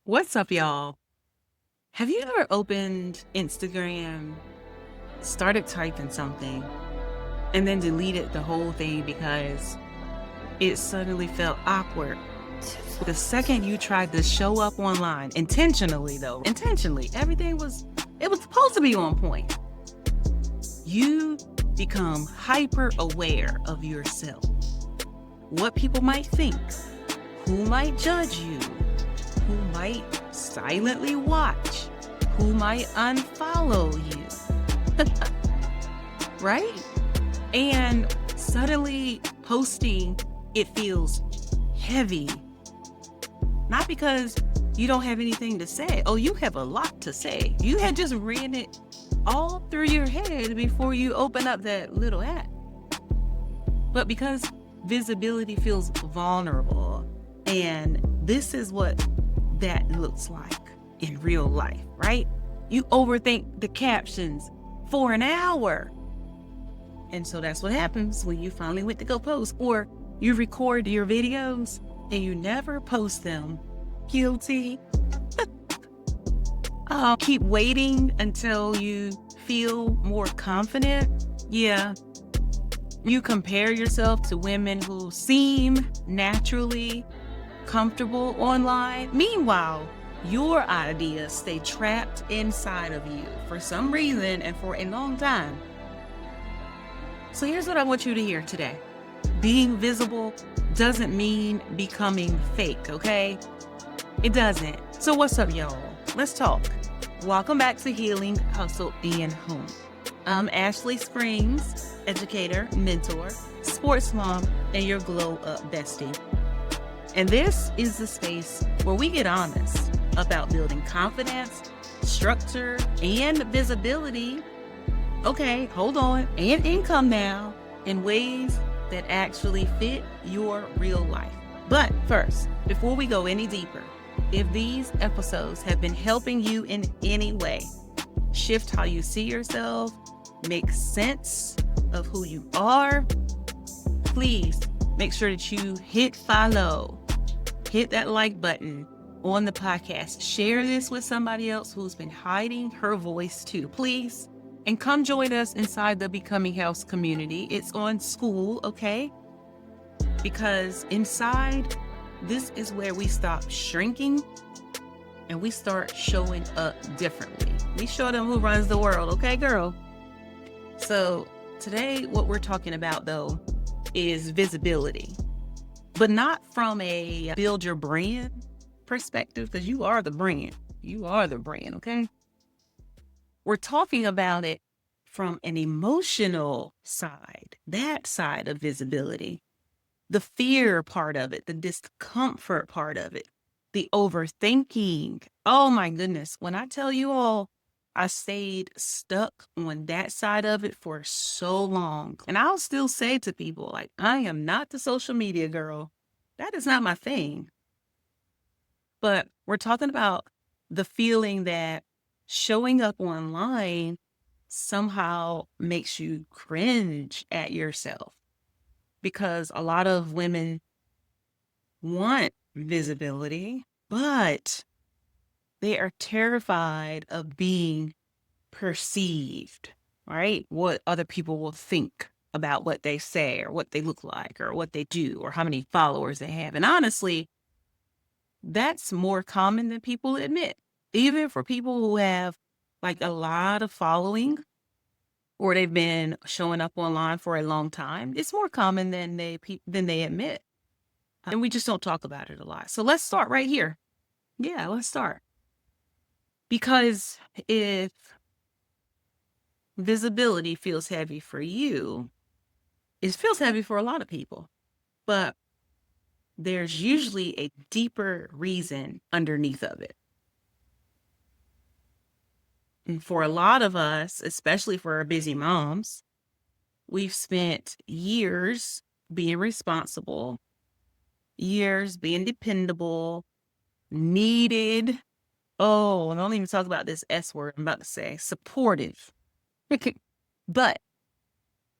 What's up, y'all? Have you ever opened Instagram, started typing something, and then deleted the whole thing because it suddenly felt awkward? The second you tried to show up online, intentionally though, intentionally, it was supposed to be on point. You become hyper aware of yourself, what people might think, who might judge you, who might silently watch, who might unfollow you, right? And suddenly posting, it feels heavy. Not because you don't have anything to say. Oh, you have a lot to say. You had just ran it all through your head before you open up that little app. But because visibility feels vulnerable, and this is what that looks like in real life, right? You overthink the captions for an hour. And so that's what happens when you finally went to go post, or you record your videos and you never post them. Guilty. Keep waiting until you feel more confident. Yeah. You compare yourself to women who seem naturally comfortable online. Meanwhile, your ideas stay trapped inside of you for some reason and for a long time. So here's what I want you to hear today. Being visible doesn't mean becoming fake, okay? It doesn't. So what's up, y'all? Let's talk. Welcome back to Healing, Hustle, and Home. I'm Ashley Springs, educator, mentor, sports mom, and your glow up bestie. And this is the space where we get honest about building confidence, structure, and visibility. Okay, hold on, and income now in ways that actually fit your real life. But first, before we go any deeper, if these episodes have been helping you in any way, shift how you see yourself, make sense of who you are, please make sure that you hit follow, hit that like button on the podcast. Share this with somebody else who's been hiding her voice too, please. And come join us inside the Becoming House community. It's on school, okay? Because inside, this is where we stop shrinking and we start showing up differently. We show them who runs the world, okay, girl? So today, what we're talking about, though, is visibility. But not from a build your brand perspective, because you are the brand. You are the brand, okay? We're talking about it from an emotional side, that side of visibility, the fear part of it, the discomfort part of it, the overthinking. Oh my goodness. When I tell you all, I stayed stuck on that side of it for so long. And I'll still say to people, like, I am not the social media girl. That is not my thing. But we're talking about the feeling that showing up online somehow makes you cringe at yourself, because a lot of women want visibility, but they are terrified of being perceived, right? What other people will think about what they say or what they look like or what they do or how many followers they have. And honestly, that's more common than people admit. Even for people who have like a lot of following or they've been showing up online for a long time, it's more common than they admit. And we just don't talk about it a lot. So let's start right here. Yeah, let's start. Because if visibility feels heavy for you, it feels heavy for a lot of people. But there's usually a deeper reason underneath of it. And for a lot of us, especially for our busy moms, we've spent years being responsible, years being dependable, needed. Oh, and don't even talk about this S word I'm about to say, supportive. But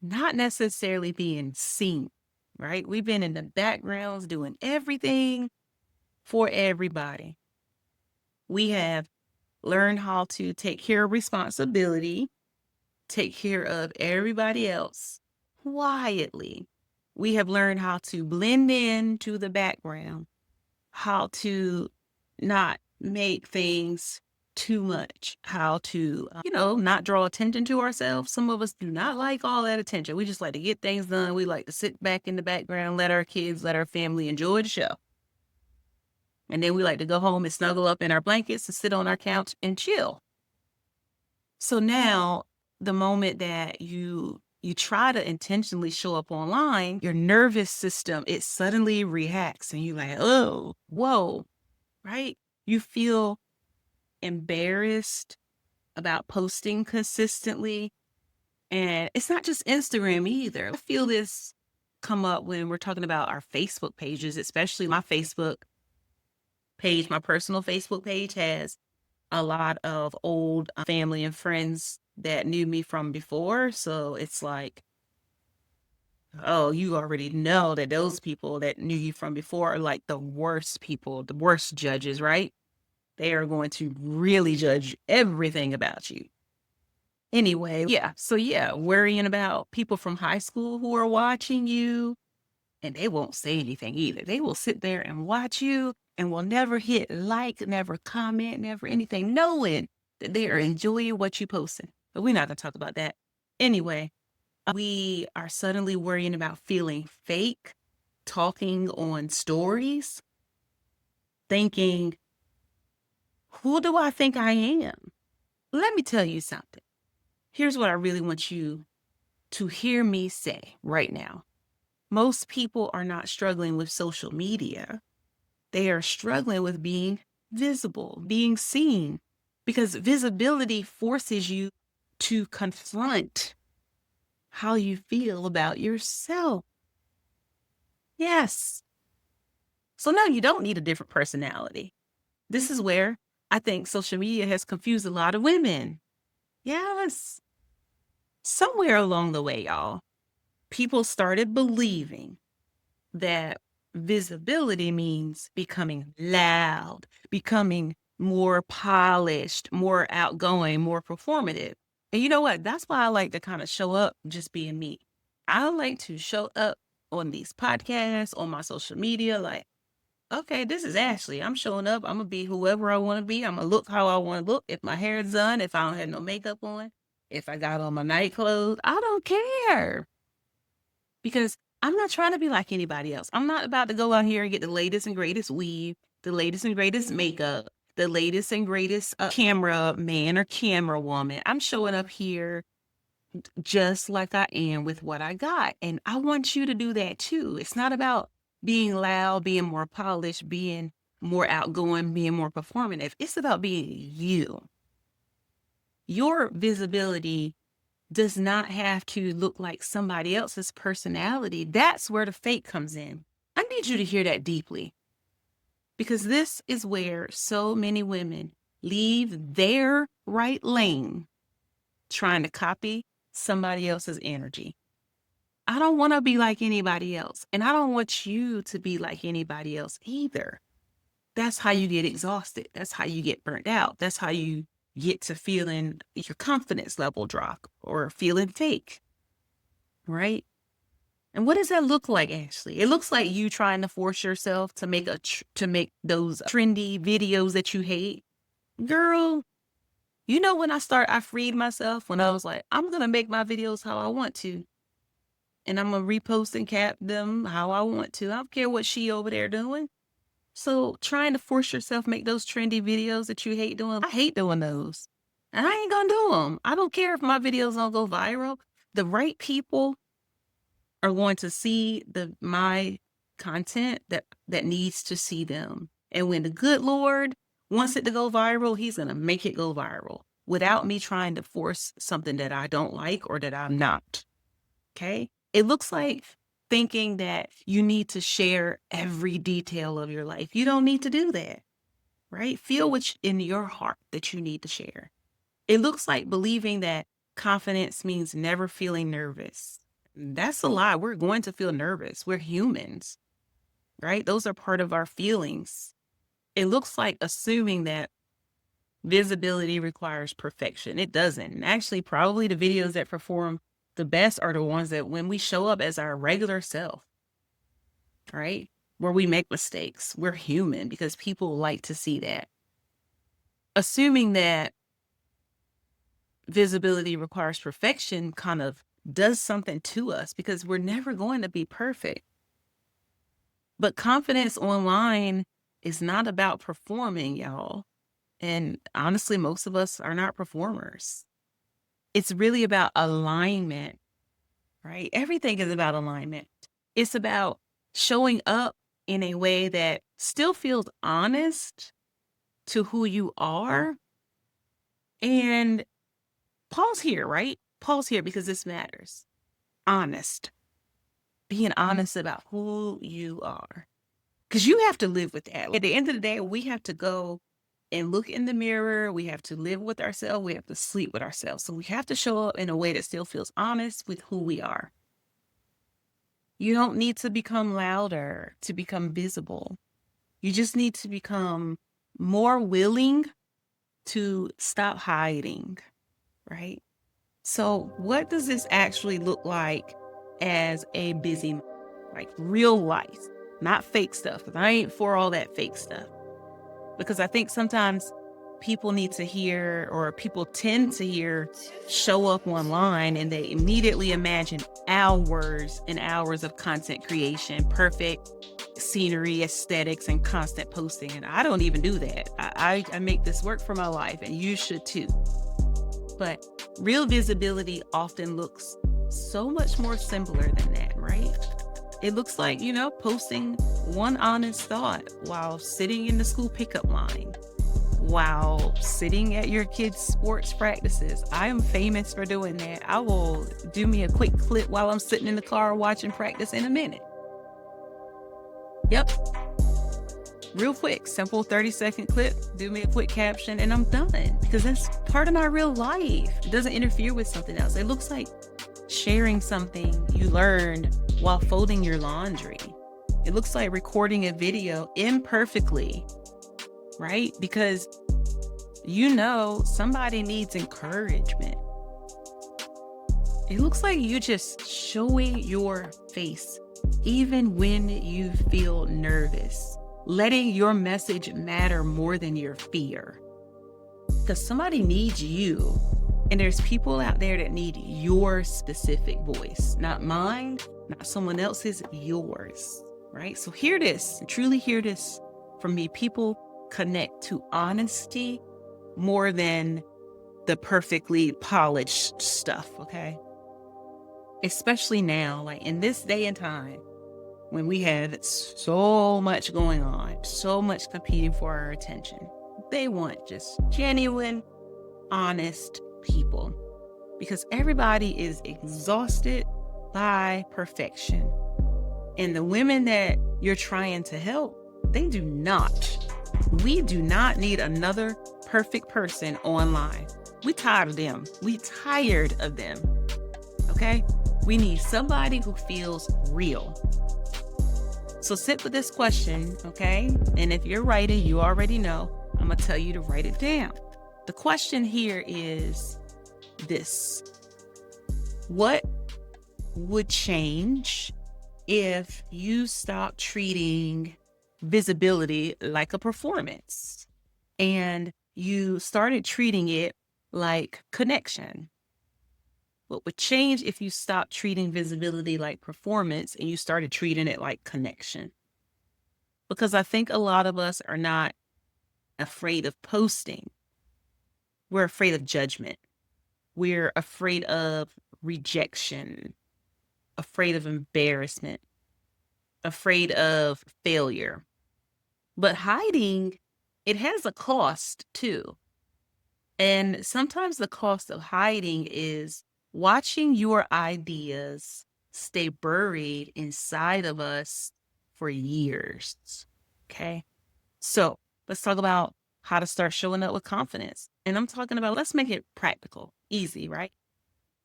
not necessarily being seen, right? We've been in the backgrounds doing everything for everybody. We have learned how to take care of responsibility, take care of everybody else quietly. We have learned how to blend in to the background, how to not make things too much, how to, not draw attention to ourselves. Some of us do not like all that attention. We just like to get things done. We like to sit back in the background, let our kids, let our family enjoy the show. And then we like to go home and snuggle up in our blankets and sit on our couch and chill. So now, the moment that you try to intentionally show up online, your nervous system, it suddenly reacts and you're like, oh, whoa, right? You feel embarrassed about posting consistently. And it's not just Instagram either. I feel this come up when we're talking about our Facebook pages, especially my Facebook page. My personal Facebook page has a lot of old family and friends that knew me from before. So it's like, oh, you already know that those people that knew you from before are like the worst people, the worst judges, right? They are going to really judge everything about you. Anyway, yeah. So, yeah, worrying about people from high school who are watching you, and they won't say anything either. They will sit there and watch you and will never hit like, never comment, never anything, knowing that they are enjoying what you posting. But we're not going to talk about that. Anyway, we are suddenly worrying about feeling fake, talking on stories, thinking, who do I think I am? Let me tell you something. Here's what I really want you to hear me say right now. Most people are not struggling with social media. They are struggling with being visible, being seen, because visibility forces you to confront how you feel about yourself. Yes. So no, you don't need a different personality. This is where I think social media has confused a lot of women. Yes. Somewhere along the way, y'all, people started believing that visibility means becoming loud, becoming more polished, more outgoing, more performative. And you know what? That's why I like to kind of show up just being me. I like to show up on these podcasts, on my social media, like, okay, this is Ashley. I'm showing up. I'm going to be whoever I want to be. I'm going to look how I want to look. If my hair is done, if I don't have no makeup on, if I got on my night clothes, I don't care. Because I'm not trying to be like anybody else. I'm not about to go out here and get the latest and greatest weave, the latest and greatest makeup, the latest and greatest camera man or camera woman. I'm showing up here just like I am with what I got. And I want you to do that too. It's not about being loud, being more polished, being more outgoing, being more performative. It's about being you. Your visibility does not have to look like somebody else's personality. That's where the fake comes in. I need you to hear that deeply, because this is where so many women leave their right lane trying to copy somebody else's energy. I don't want to be like anybody else, and I don't want you to be like anybody else either. That's how you get exhausted. That's how you get burnt out. That's how you get to feeling your confidence level drop or feeling fake, right? And what does that look like, Ashley? It looks like you trying to force yourself to make to make those trendy videos that you hate. Girl, when I freed myself when I was like, I'm going to make my videos how I want to. And I'm going to repost and cap them how I want to. I don't care what she over there doing. So trying to force yourself make those trendy videos that you hate doing, I hate doing those. And I ain't gonna do them. I don't care if my videos don't go viral. The right people are going to see my content that needs to see them. And when the good Lord wants it to go viral, he's gonna make it go viral without me trying to force something that I don't like or that I'm not. Okay? It looks like thinking that you need to share every detail of your life. You don't need to do that, right? Feel what's in your heart that you need to share. It looks like believing that confidence means never feeling nervous. That's a lie. We're going to feel nervous. We're humans, right? Those are part of our feelings. It looks like assuming that visibility requires perfection. It doesn't. And actually, probably the videos that perform the best are the ones that when we show up as our regular self, right? Where we make mistakes. We're human because people like to see that. Assuming that visibility requires perfection kind of does something to us because we're never going to be perfect. But confidence online is not about performing, y'all. And honestly, most of us are not performers. It's really about alignment, right? Everything is about alignment. It's about showing up in a way that still feels honest to who you are. And pause here, right? Pause here because this matters. Honest. Being honest about who you are. Because you have to live with that. At the end of the day, we have to go and look in the mirror. We have to live with ourselves. We have to sleep with ourselves. So we have to show up in a way that still feels honest with who we are. You don't need to become louder to become visible. You just need to become more willing to stop hiding, right? So what does this actually look like as a busy, like real life, not fake stuff? Because I ain't for all that fake stuff. Because I think sometimes people need to hear, or people tend to hear, show up online, and they immediately imagine hours and hours of content creation, perfect scenery, aesthetics, and constant posting. And I don't even do that. I make this work for my life, and you should too. But real visibility often looks so much more simpler than that, right? It looks like, posting one honest thought while sitting in the school pickup line, while sitting at your kids' sports practices. I am famous for doing that. I will do me a quick clip while I'm sitting in the car watching practice in a minute. Yep. Real quick, simple 30-second clip, do me a quick caption, and I'm done. Because that's part of my real life. It doesn't interfere with something else. It looks like sharing something you learned while folding your laundry. It looks like recording a video imperfectly, right? Because somebody needs encouragement. It looks like you just showing your face even when you feel nervous, letting your message matter more than your fear. Because somebody needs you. And there's people out there that need your specific voice, not mine, not someone else's, yours, right? So hear this, truly hear this from me. People connect to honesty more than the perfectly polished stuff, okay? Especially now, like in this day and time, when we have so much going on, so much competing for our attention. They want just genuine, honest people, because everybody is exhausted by perfection. And the women that you're trying to help, we do not need another perfect person online. We tired of them. Okay? We need somebody who feels real. So sit with this question, okay? And if you're writing, you already know, I'm gonna tell you to write it down. The question here is this: what would change if you stopped treating visibility like a performance and you started treating it like connection? What would change if you stopped treating visibility like performance and you started treating it like connection? Because I think a lot of us are not afraid of posting. We're afraid of judgment. We're afraid of rejection, afraid of embarrassment, afraid of failure. But hiding, it has a cost too. And sometimes the cost of hiding is watching your ideas stay buried inside of us for years. Okay. So let's talk about how to start showing up with confidence. And I'm talking about, let's make it practical, easy, right?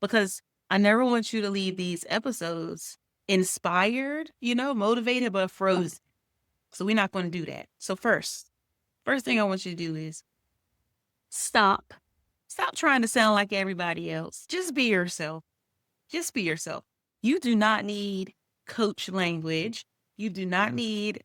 Because I never want you to leave these episodes inspired, motivated, but frozen. So we're not going to do that. So first thing I want you to do is Stop. Stop trying to sound like everybody else. Just be yourself. Just be yourself. You do not need coach language. You do not need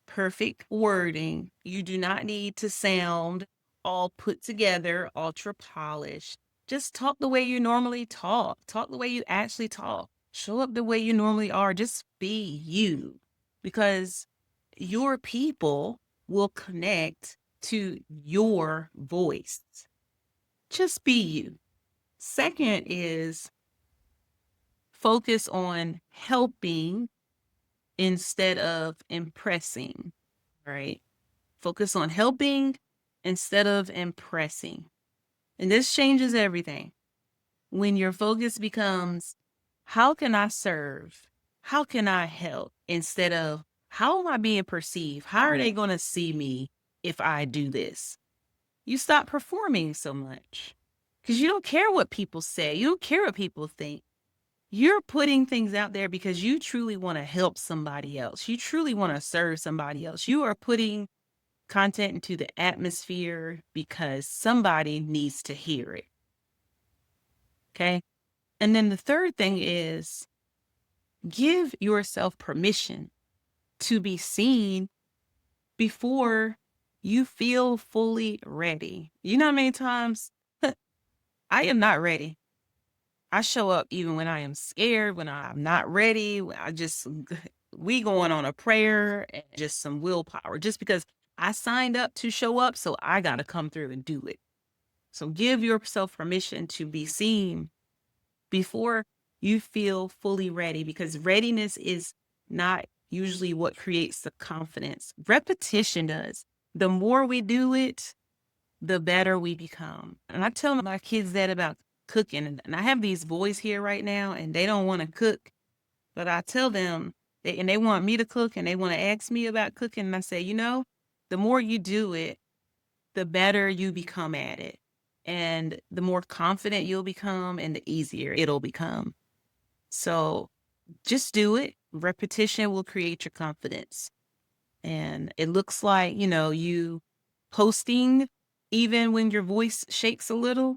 perfect wording. You do not need to sound all put together, ultra polished. Just talk the way you normally talk. Talk the way you actually talk. Show up the way you normally are. Just be you, because your people will connect to your voice. Just be you. Second is focus on helping instead of impressing, right? Focus on helping instead of impressing. And this changes everything. When your focus becomes, how can I serve? How can I help? Instead of, how am I being perceived? How are they going to see me if I do this? You stop performing so much because you don't care what people say. You don't care what people think. You're putting things out there because you truly want to help somebody else. You truly want to serve somebody else. You are putting content into the atmosphere because somebody needs to hear it. Okay. And then the third thing is give yourself permission to be seen before you feel fully ready. You know how many times I am not ready. I show up even when I am scared, when I'm not ready. We going on a prayer and just some willpower, just because I signed up to show up. So I got to come through and do it. So give yourself permission to be seen before you feel fully ready, because readiness is not usually what creates the confidence. Repetition does. The more we do it, the better we become. And I tell my kids that about cooking. And I have these boys here right now and they don't want to cook, but I tell them, and they want me to cook and they want to ask me about cooking. And I say, the more you do it, the better you become at it. And the more confident you'll become and the easier it'll become. So just do it. Repetition will create your confidence. And it looks like, you posting even when your voice shakes a little,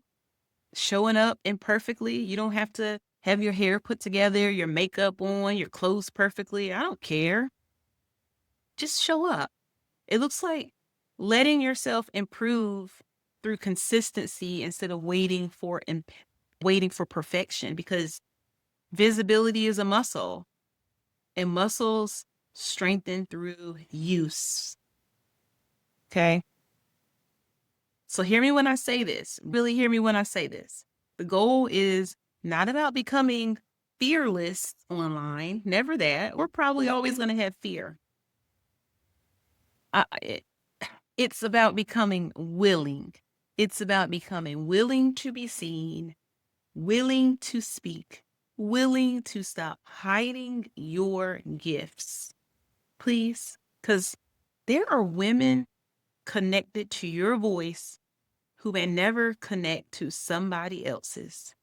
showing up imperfectly. You don't have to have your hair put together, your makeup on, your clothes perfectly. I don't care. Just show up. It looks like letting yourself improve through consistency instead of waiting for perfection, because visibility is a muscle and muscles strengthen through use. Okay. So hear me when I say this. Really hear me when I say this. The goal is not about becoming fearless online. Never that. We're probably always going to have fear. It's about becoming willing. It's about becoming willing to be seen, willing to speak, willing to stop hiding your gifts. Please, because there are women connected to your voice who may never connect to somebody else's.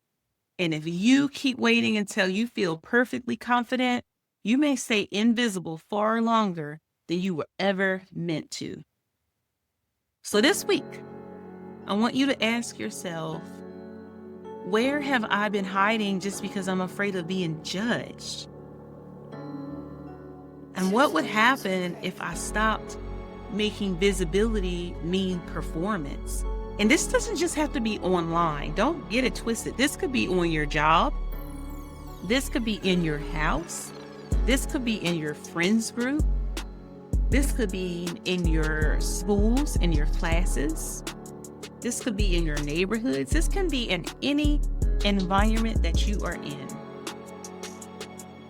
And if you keep waiting until you feel perfectly confident, you may stay invisible far longer than you were ever meant to. So this week, I want you to ask yourself, where have I been hiding just because I'm afraid of being judged? And what would happen if I stopped making visibility mean performance? And this doesn't just have to be online. Don't get it twisted. This could be on your job. This could be in your house. This could be in your friends group. This could be in your schools, in your classes. This could be in your neighborhoods. This can be in any environment that you are in.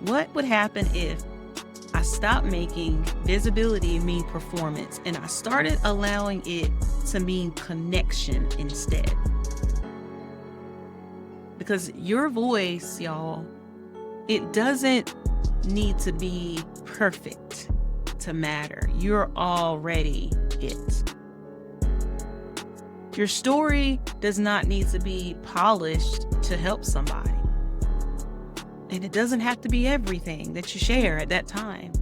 What would happen if I stopped making visibility mean performance and I started allowing it to mean connection instead? Because your voice, y'all, it doesn't need to be perfect to matter. You're already it. Your story does not need to be polished to help somebody. And it doesn't have to be everything that you share at that time.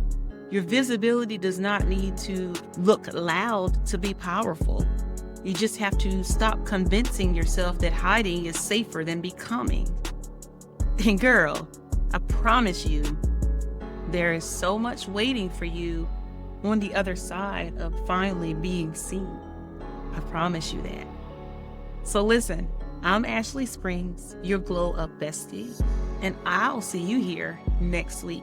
Your visibility does not need to look loud to be powerful. You just have to stop convincing yourself that hiding is safer than becoming. And girl, I promise you, there is so much waiting for you on the other side of finally being seen. I promise you that. So listen, I'm Ashley Springs, your Glow Up bestie, and I'll see you here next week.